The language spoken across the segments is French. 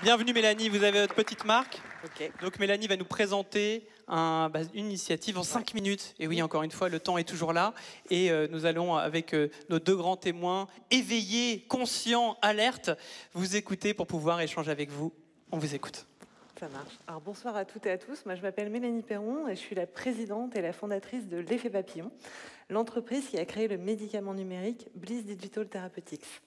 Bienvenue Mélanie, vous avez votre petite marque. Ok. Donc Mélanie va nous présenter une initiative en 5 minutes. Et oui, encore une fois, le temps est toujours là. Et nous allons, avec nos deux grands témoins, éveillés, conscients, alertes, vous écouter pour pouvoir échanger avec vous. On vous écoute. Ça marche. Alors bonsoir à toutes et à tous. Moi, je m'appelle Mélanie Perron et je suis la présidente et la fondatrice de l'Effet Papillon, l'entreprise qui a créé le médicament numérique Bliss Digital Therapeutics.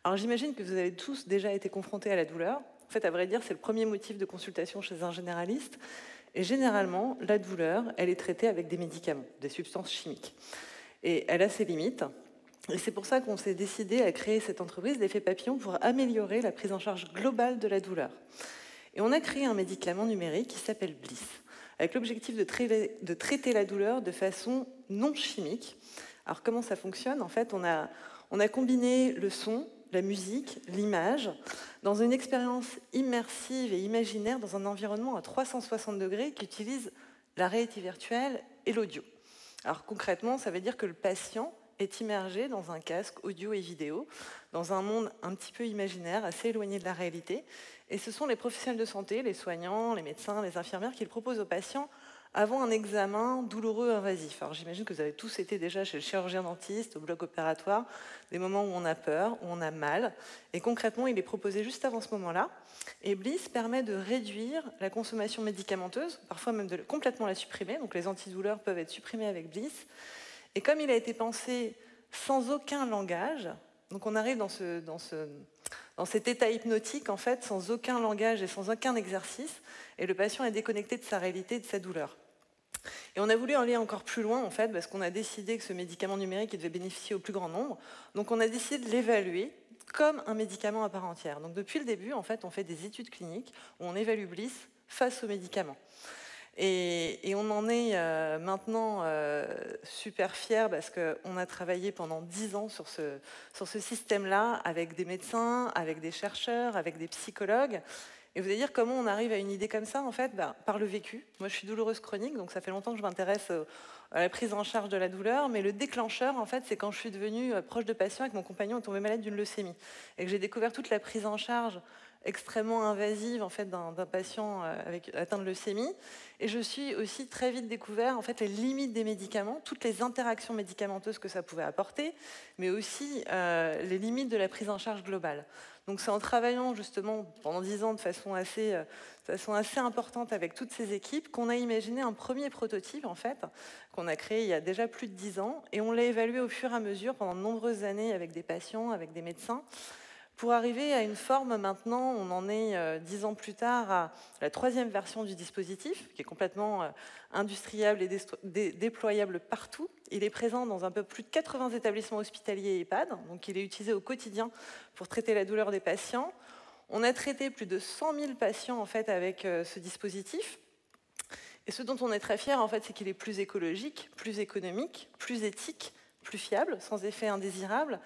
Alors j'imagine que vous avez tous déjà été confrontés à la douleur. En fait, à vrai dire, c'est le premier motif de consultation chez un généraliste. Et généralement, la douleur, elle est traitée avec des médicaments, des substances chimiques. Et elle a ses limites. Et c'est pour ça qu'on s'est décidé à créer cette entreprise, l'Effet Papillon, pour améliorer la prise en charge globale de la douleur. Et on a créé un médicament numérique qui s'appelle Bliss, avec l'objectif de traiter la douleur de façon non chimique. Alors comment ça fonctionne? En fait, on a combiné le son, la musique, l'image, dans une expérience immersive et imaginaire dans un environnement à 360 degrés qui utilise la réalité virtuelle et l'audio. Alors concrètement, ça veut dire que le patient est immergé dans un casque audio et vidéo, dans un monde un petit peu imaginaire, assez éloigné de la réalité. Et ce sont les professionnels de santé, les soignants, les médecins, les infirmières qui le proposent aux patients avant un examen douloureux invasif. Alors j'imagine que vous avez tous été déjà chez le chirurgien dentiste, au bloc opératoire, des moments où on a peur, où on a mal. Et concrètement, il est proposé juste avant ce moment-là. Et Bliss permet de réduire la consommation médicamenteuse, parfois même de complètement la supprimer. Donc les antidouleurs peuvent être supprimés avec Bliss. Et comme il a été pensé sans aucun langage, donc on arrive dans cet état hypnotique, en fait, sans aucun langage et sans aucun exercice, et le patient est déconnecté de sa réalité et de sa douleur. Et on a voulu aller encore plus loin, en fait, parce qu'on a décidé que ce médicament numérique devait bénéficier au plus grand nombre. Donc on a décidé de l'évaluer comme un médicament à part entière. Donc depuis le début, en fait, on fait des études cliniques où on évalue Bliss face au médicament. Et on en est maintenant super fiers parce qu'on a travaillé pendant 10 ans sur ce système-là avec des médecins, avec des chercheurs, avec des psychologues. Et vous allez dire comment on arrive à une idée comme ça, en fait, par le vécu. Moi, je suis douloureuse chronique, donc ça fait longtemps que je m'intéresse à la prise en charge de la douleur, mais le déclencheur, en fait, c'est quand je suis devenue proche de patient et que mon compagnon est tombé malade d'une leucémie. Et que j'ai découvert toute la prise en charge extrêmement invasive en fait, d'un patient atteint de leucémie. Et je suis aussi très vite découvert en fait, les limites des médicaments, toutes les interactions médicamenteuses que ça pouvait apporter, mais aussi les limites de la prise en charge globale. Donc c'est en travaillant justement pendant 10 ans de façon assez importante avec toutes ces équipes qu'on a imaginé un premier prototype en fait, qu'on a créé il y a déjà plus de 10 ans, et on l'a évalué au fur et à mesure pendant de nombreuses années avec des patients, avec des médecins, pour arriver à une forme maintenant, on en est 10 ans plus tard à la 3e version du dispositif, qui est complètement industriable et déployable partout. Il est présent dans un peu plus de 80 établissements hospitaliers et EHPAD, donc il est utilisé au quotidien pour traiter la douleur des patients. On a traité plus de 100 000 patients en fait, avec ce dispositif. Et ce dont on est très fier, en fait, c'est qu'il est plus écologique, plus économique, plus éthique, plus fiable, sans effet indésirable.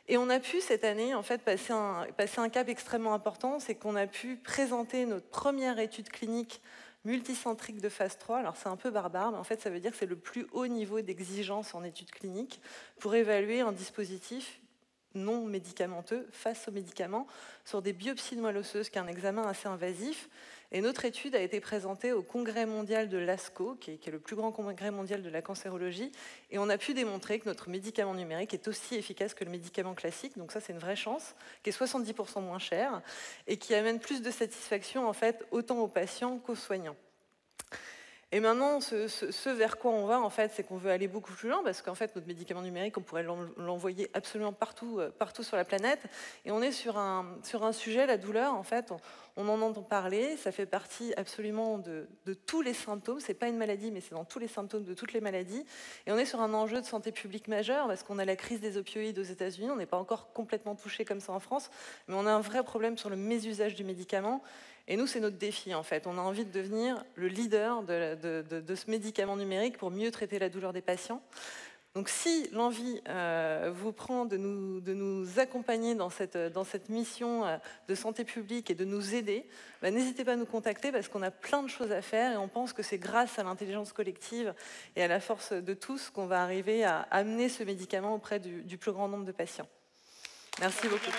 Et on a pu cette année en fait, passer un cap extrêmement important, c'est qu'on a pu présenter notre première étude clinique multicentrique de phase 3. Alors c'est un peu barbare, mais en fait ça veut dire que c'est le plus haut niveau d'exigence en études cliniques pour évaluer un dispositif non médicamenteux face aux médicaments sur des biopsies de moelle osseuse, qui est un examen assez invasif. Et notre étude a été présentée au congrès mondial de l'ASCO, qui est le plus grand congrès mondial de la cancérologie, et on a pu démontrer que notre médicament numérique est aussi efficace que le médicament classique, donc ça c'est une vraie chance, qui est 70% moins cher, et qui amène plus de satisfaction en fait, autant aux patients qu'aux soignants. Et maintenant, ce vers quoi on va, en fait, c'est qu'on veut aller beaucoup plus loin, parce qu'en fait, notre médicament numérique, on pourrait l'envoyer absolument partout sur la planète. Et on est sur un sujet, la douleur, en fait, on en entend parler, ça fait partie absolument de tous les symptômes. C'est pas une maladie, mais c'est dans tous les symptômes de toutes les maladies. Et on est sur un enjeu de santé publique majeur, parce qu'on a la crise des opioïdes aux États-Unis. On n'est pas encore complètement touché comme ça en France, mais on a un vrai problème sur le mésusage du médicament. Et nous, c'est notre défi, en fait. On a envie de devenir le leader de ce médicament numérique pour mieux traiter la douleur des patients. Donc, si l'envie vous prend de nous accompagner dans cette mission de santé publique et de nous aider, n'hésitez pas à nous contacter parce qu'on a plein de choses à faire et on pense que c'est grâce à l'intelligence collective et à la force de tous qu'on va arriver à amener ce médicament auprès du plus grand nombre de patients. Merci beaucoup.